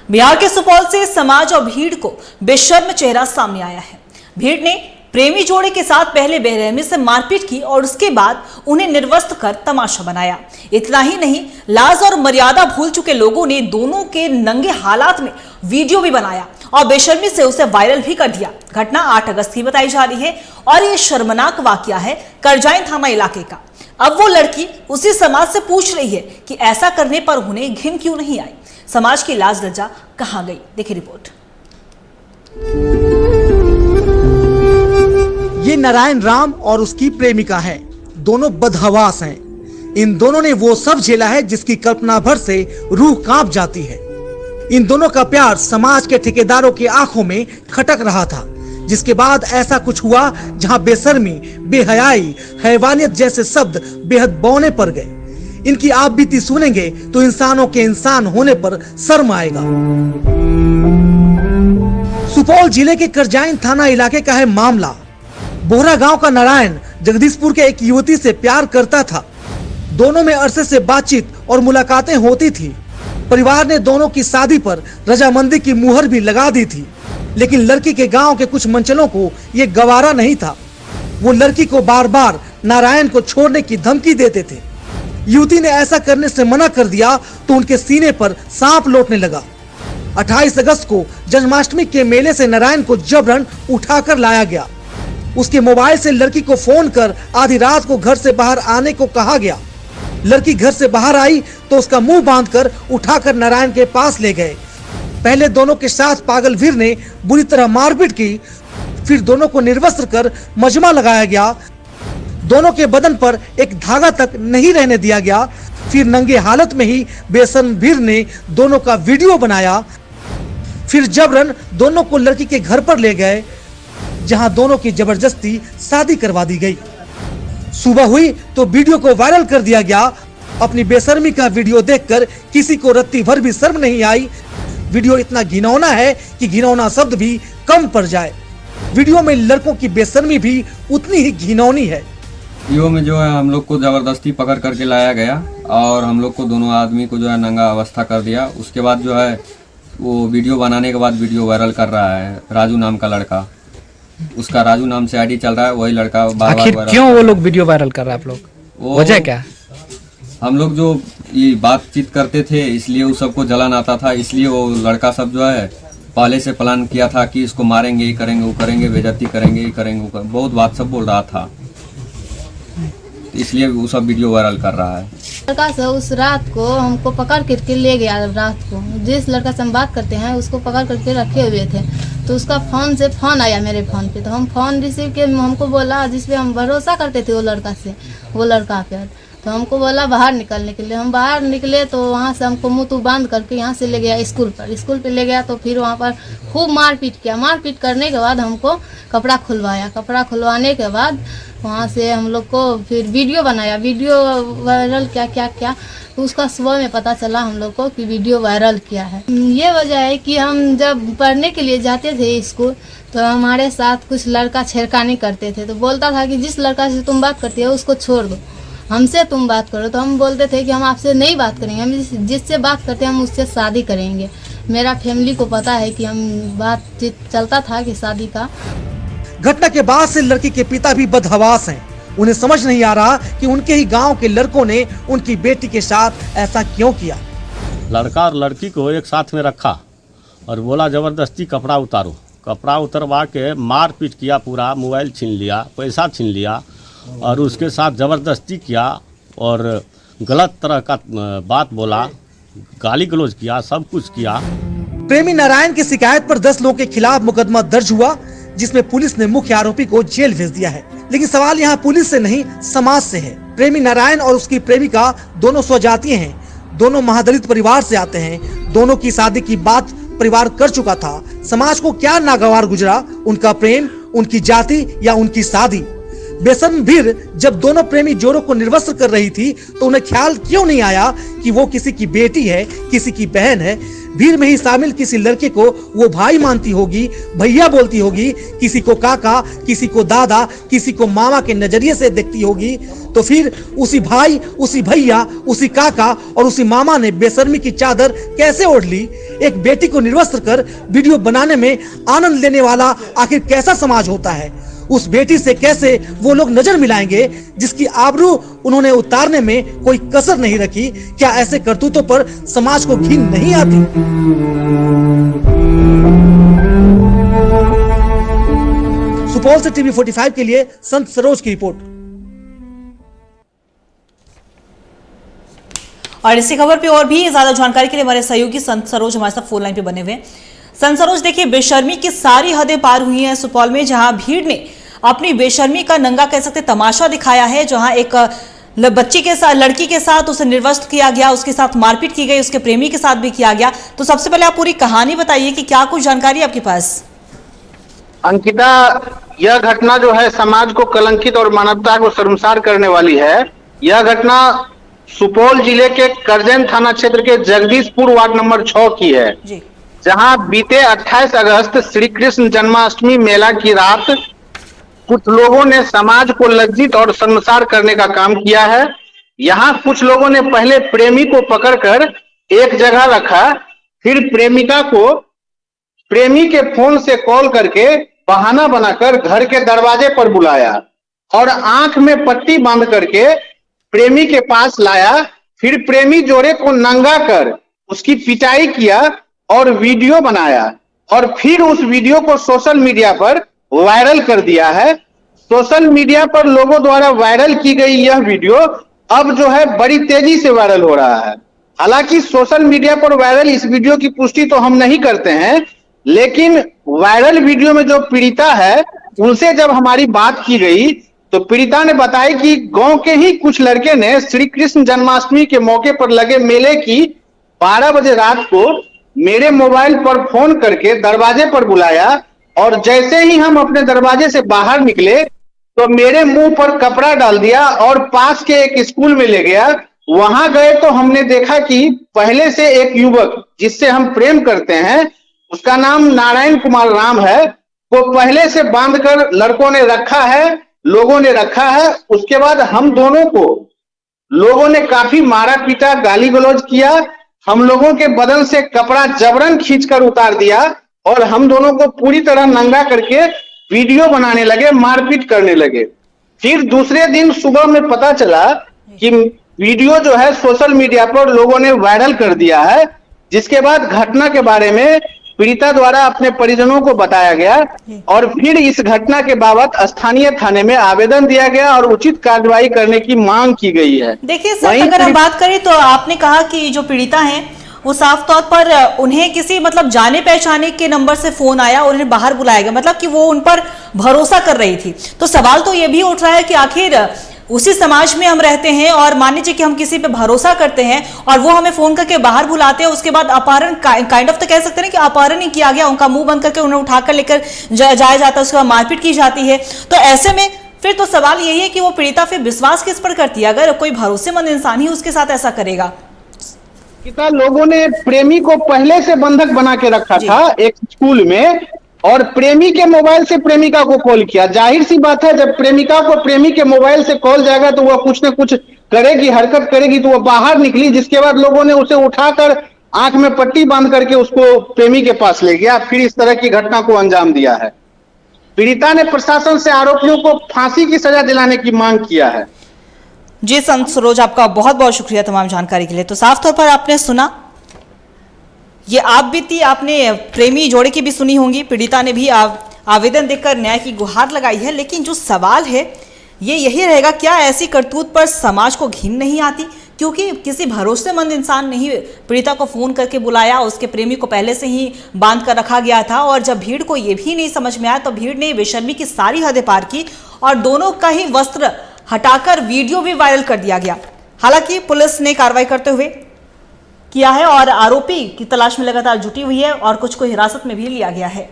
बिहार के सुपौल से समाज और भीड़ को बेशर्म चेहरा सामने आया है। भीड़ ने प्रेमी जोड़े के साथ पहले बेरहमी से मारपीट की और उसके बाद उन्हें निर्वस्त्र कर तमाशा बनाया। इतना ही नहीं, लाज और मर्यादा भूल चुके लोगों ने दोनों के नंगे हालात में वीडियो भी बनाया और बेशर्मी से उसे वायरल भी कर दिया। घटना 8 अगस्त की बताई जा रही है और ये शर्मनाक वाकया है करजाइन थाना इलाके का। अब वो लड़की उसी समाज से पूछ रही है कि ऐसा करने पर उन्हें घिन क्यों नहीं आई। समाज की लाज लज्जा कहां गई, देखिए रिपोर्ट। ये नारायण राम और उसकी प्रेमिका है। दोनों बदहवास हैं। इन दोनों ने वो सब झेला है जिसकी कल्पना भर से रूह कांप जाती है। इन दोनों का प्यार समाज के ठेकेदारों की आंखों में खटक रहा था, जिसके बाद ऐसा कुछ हुआ जहां बेशर्मी, बेहयाई, हैवानियत जैसे शब्द बेहद बौने पड़ गए। इनकी आप बीती सुनेंगे तो इंसानों के इंसान होने पर शर्म आएगा। सुपौल जिले के करजाइन थाना इलाके का है मामला। बोहरा गांव का नारायण जगदीशपुर के एक युवती से प्यार करता था। दोनों में अरसे से बातचीत और मुलाकातें होती थी। परिवार ने दोनों की शादी पर रजामंदी की मुहर भी लगा दी थी, लेकिन लड़की के गांव के कुछ मंचलों को ये गवारा नहीं था। वो लड़की को बार बार नारायण को छोड़ने की धमकी देते थे। युवती ने ऐसा करने से मना कर दिया तो उनके सीने पर सांप लौटने लगा। 28 अगस्त को जन्माष्टमी के मेले से नारायण को जबरन उठाकर लाया गया। उसके मोबाइल से लड़की को फोन कर आधी रात को घर से बाहर आने को कहा गया। लड़की घर से बाहर आई तो उसका मुंह बांधकर उठाकर नारायण के पास ले गए। पहले दोनों के साथ पागल वीर ने बुरी तरह मारपीट की, फिर दोनों को निर्वस्त्र कर मजमा लगाया गया। दोनों के बदन पर एक धागा तक नहीं रहने दिया गया। फिर नंगे हालत में ही बेशर्म वीर ने दोनों का वीडियो बनाया। फिर जबरन दोनों को लड़की के घर पर ले गए, जहां दोनों की जबरदस्ती शादी करवा दी गई। सुबह हुई तो वीडियो को वायरल कर दिया गया। अपनी बेशर्मी का वीडियो देखकर किसी को रत्ती भर भी शर्म नहीं आई। वीडियो इतना घिनौना है कि घिनौना शब्द भी कम पड़ जाए। वीडियो में लड़कों की बेशर्मी भी उतनी ही घिनौनी है। वीडियो में जो है हम लोग को जबरदस्ती पकड़ करके लाया गया और हम लोग को दोनों आदमी को जो है नंगा अवस्था कर दिया। उसके बाद जो है वो वीडियो बनाने के बाद वीडियो वायरल कर रहा है राजू नाम का लड़का। उसका राजू नाम से आईडी चल रहा है, वही लड़का बार बार क्यों वो लोग वीडियो वायरल कर रहा है? आप लोग वजह क्या? हम लोग जो ये बातचीत करते थे इसलिए उस सबको जलन आता था, इसलिए वो लड़का सब जो है पहले से प्लान किया था कि इसको मारेंगे, ये करेंगे, वो करेंगे, बेइज्जती करेंगे, ये करेंगे, बहुत बात सब बोल रहा था, इसलिए वो सब वीडियो वायरल कर रहा है। लड़का से उस रात को हमको पकड़ करके ले गया। रात को जिस लड़का से हम बात करते हैं उसको पकड़ करके रखे हुए थे, तो उसका फोन से फोन आया मेरे फोन पे, तो हम फोन रिसीव के हमको बोला, जिसपे हम भरोसा करते थे वो लड़का से, वो लड़का पे, तो हमको बोला बाहर निकलने के लिए। हम बाहर निकले तो वहाँ से हमको मुँह तू बांध करके यहाँ से ले गया स्कूल पे ले गया। तो फिर वहाँ पर खूब मारपीट किया। मारपीट करने के बाद हमको कपड़ा खुलवाया। कपड़ा खुलवाने के बाद वहाँ से हम लोग को फिर वीडियो बनाया। वीडियो वायरल क्या तो उसका सुबह में पता चला हम लोग को कि वीडियो वायरल किया है। ये वजह है कि हम जब पढ़ने के लिए जाते थे स्कूल तो हमारे साथ कुछ लड़का छेड़खानी करते थे, तो बोलता था कि जिस लड़का से तुम बात करती हो उसको छोड़ दो, हमसे तुम बात करो। तो हम बोलते थे कि हम आपसे नहीं बात करेंगे, हम जिससे बात करते हैं हम उससे शादी करेंगे। मेरा फैमिली को पता है कि हम बातचीत चलता था कि शादी का। घटना के बाद से लड़की के पिता भी बदहवास हैं। उन्हें समझ नहीं आ रहा कि उनके ही गांव के लड़कों ने उनकी बेटी के साथ ऐसा क्यों किया। लड़का और लड़की को एक साथ में रखा और बोला जबरदस्ती कपड़ा उतारो। कपड़ा उतरवा के मारपीट किया, पूरा मोबाइल छीन लिया, पैसा छीन लिया और उसके साथ जबरदस्ती किया और गलत तरह का बात बोला, गाली गलौज किया, सब कुछ किया। प्रेमी नारायण की शिकायत पर 10 लोगों के खिलाफ मुकदमा दर्ज हुआ, जिसमें पुलिस ने मुख्य आरोपी को जेल भेज दिया है। लेकिन सवाल यहाँ पुलिस से नहीं, समाज से है। प्रेमी नारायण और उसकी प्रेमिका दोनों स्वजातीय हैं। दोनों महादलित परिवार से आते हैं। दोनों की शादी की बात परिवार कर चुका था। समाज को क्या नागवार गुजरा, उनका प्रेम, उनकी जाति या उनकी शादी। बेशर्म भीड़ जब दोनों प्रेमी जोड़ों को निर्वस्त्र कर रही थी तो उन्हें ख्याल क्यों नहीं आया कि वो किसी की बेटी है, किसी की बहन है। भीड़ में ही शामिल किसी लड़के को वो भाई मानती होगी, भैया बोलती होगी, किसी को काका, किसी को दादा, किसी को मामा के नजरिए से देखती होगी। तो फिर उसी भाई, उसी भैया, उसी काका और उसी मामा ने बेशर्मी की चादर कैसे ओढ़ ली? एक बेटी को निर्वस्त्र कर वीडियो बनाने में आनंद लेने वाला आखिर कैसा समाज होता है? उस बेटी से कैसे वो लोग नजर मिलाएंगे जिसकी आबरू उन्होंने उतारने में कोई कसर नहीं रखी? क्या ऐसे करतूतों पर समाज को घिन नहीं आती? सुपौल से टीवी 45 के लिए संत सरोज की रिपोर्ट। और इसी खबर पे और भी ज्यादा जानकारी के लिए हमारे सहयोगी संत सरोज हमारे साथ फोन लाइन पे बने हुए हैं। संत सरोज, देखिए, बेशर्मी की सारी हदें पार हुई हैं सुपौल में, जहां भीड़ ने अपनी बेशर्मी का नंगा कह सकते तमाशा दिखाया है, जहां एक बच्ची के साथ, लड़की के साथ उसे निर्वस्त्र किया गया, उसके साथ मारपीट की गई, उसके प्रेमी के साथ भी किया गया। तो सबसे पहले आप पूरी कहानी बताइए कि क्या कुछ जानकारी आपके पास? अंकिता, यह घटना जो है समाज को कलंकित और मानवता को शर्मसार करने वाली है। यह घटना सुपौल जिले के करजैन थाना क्षेत्र के जगदीशपुर वार्ड नंबर 6 की है जी। जहां बीते 28 अगस्त श्री कृष्ण जन्माष्टमी मेला की रात कुछ लोगों ने समाज को लज्जित और शर्मसार करने का काम किया है। यहां कुछ लोगों ने पहले प्रेमी को पकड़कर एक जगह रखा, फिर प्रेमिका को प्रेमी के फोन से कॉल करके बहाना बनाकर घर के दरवाजे पर बुलाया और आंख में पट्टी बांध करके प्रेमी के पास लाया। फिर प्रेमी जोड़े को नंगा कर उसकी पिटाई किया और वीडियो बनाया और फिर उस वीडियो को सोशल मीडिया पर वायरल कर दिया है। सोशल मीडिया पर लोगों द्वारा वायरल की गई यह वीडियो अब जो है बड़ी तेजी से वायरल हो रहा है। हालांकि सोशल मीडिया पर वायरल इस वीडियो की पुष्टि तो हम नहीं करते हैं, लेकिन वायरल वीडियो में जो पीड़िता है उनसे जब हमारी बात की गई तो पीड़िता ने बताया कि गांव के ही कुछ लड़के ने श्री कृष्ण जन्माष्टमी के मौके पर लगे मेले की 12 बजे रात को मेरे मोबाइल पर फोन करके दरवाजे पर बुलाया और जैसे ही हम अपने दरवाजे से बाहर निकले तो मेरे मुंह पर कपड़ा डाल दिया और पास के एक स्कूल में ले गया। वहां गए तो हमने देखा कि पहले से एक युवक जिससे हम प्रेम करते हैं, उसका नाम नारायण कुमार राम है, वो पहले से बांधकर लड़कों ने रखा है, लोगों ने रखा है। उसके बाद हम दोनों को लोगों ने काफी मारा पीटा, गाली गलौज किया, हम लोगों के बदन से कपड़ा जबरन खींचकर उतार दिया और हम दोनों को पूरी तरह नंगा करके वीडियो बनाने लगे, मारपीट करने लगे। फिर दूसरे दिन सुबह में पता चला कि वीडियो जो है सोशल मीडिया पर लोगों ने वायरल कर दिया है, जिसके बाद घटना के बारे में पीड़िता द्वारा अपने परिजनों को बताया गया और फिर इस घटना के बाबत स्थानीय थाने में आवेदन दिया गया और उचित कार्रवाई करने की मांग की गई है। देखिए सर, अगर हम बात करें तो आपने कहा कि जो पीड़िता हैं वो साफ तौर पर उन्हें किसी मतलब जाने पहचाने के नंबर से फोन आया और उन्हें बाहर बुलाया गया, मतलब कि वो उन पर भरोसा कर रही थी। तो सवाल तो ये भी उठ रहा है कि आखिर उसी समाज में हम रहते हैं और मान लीजिए कि हम किसी पे भरोसा करते हैं और वो हमें फोन करके बाहर बुलाते हैं, उसके बाद अपहरण काइंड ऑफ तो कह सकते हैं कि अपहरण ही किया गया, उनका मुंह बंद करके उन्हें उठाकर लेकर जाया जाता है, उसके बाद मारपीट की जाती है। तो ऐसे में फिर तो सवाल यही है कि वो पीड़िता फिर विश्वास किस पर करती है अगर कोई भरोसेमंद इंसान ही उसके साथ ऐसा करेगा? लोगों ने प्रेमी को पहले से बंधक बना के रखा था एक स्कूल में और प्रेमी के मोबाइल से प्रेमिका को कॉल किया। जाहिर सी बात है, जब प्रेमिका को प्रेमी के मोबाइल से कॉल जाएगा तो वह कुछ न कुछ करेगी, हरकत करेगी। तो वह बाहर निकली, जिसके बाद लोगों ने उसे उठाकर आंख में पट्टी बांध करके उसको प्रेमी के पास ले गया, फिर इस तरह की घटना को अंजाम दिया है। पीड़िता ने प्रशासन से आरोपियों को फांसी की सजा दिलाने की मांग किया है। जी संत सरोज, आपका बहुत बहुत शुक्रिया तमाम जानकारी के लिए। तो साफ तौर पर आपने सुना, ये आप बीती आपने प्रेमी जोड़े की भी सुनी होंगी, पीड़िता ने भी आवेदन देकर न्याय की गुहार लगाई है। लेकिन जो सवाल है ये यही रहेगा, क्या ऐसी करतूत पर समाज को घिन नहीं आती? क्योंकि किसी भरोसेमंद इंसान ने ही पीड़िता को फोन करके बुलाया, उसके प्रेमी को पहले से ही बांध कर रखा गया था और जब भीड़ को ये भी नहीं समझ में आया तो भीड़ ने बेशर्मी की सारी हदें पार की और दोनों का ही वस्त्र हटाकर वीडियो भी वायरल कर दिया गया। हालांकि पुलिस ने कार्रवाई करते हुए किया है और आरोपी की तलाश में लगातार जुटी हुई है और कुछ को हिरासत में भी लिया गया है।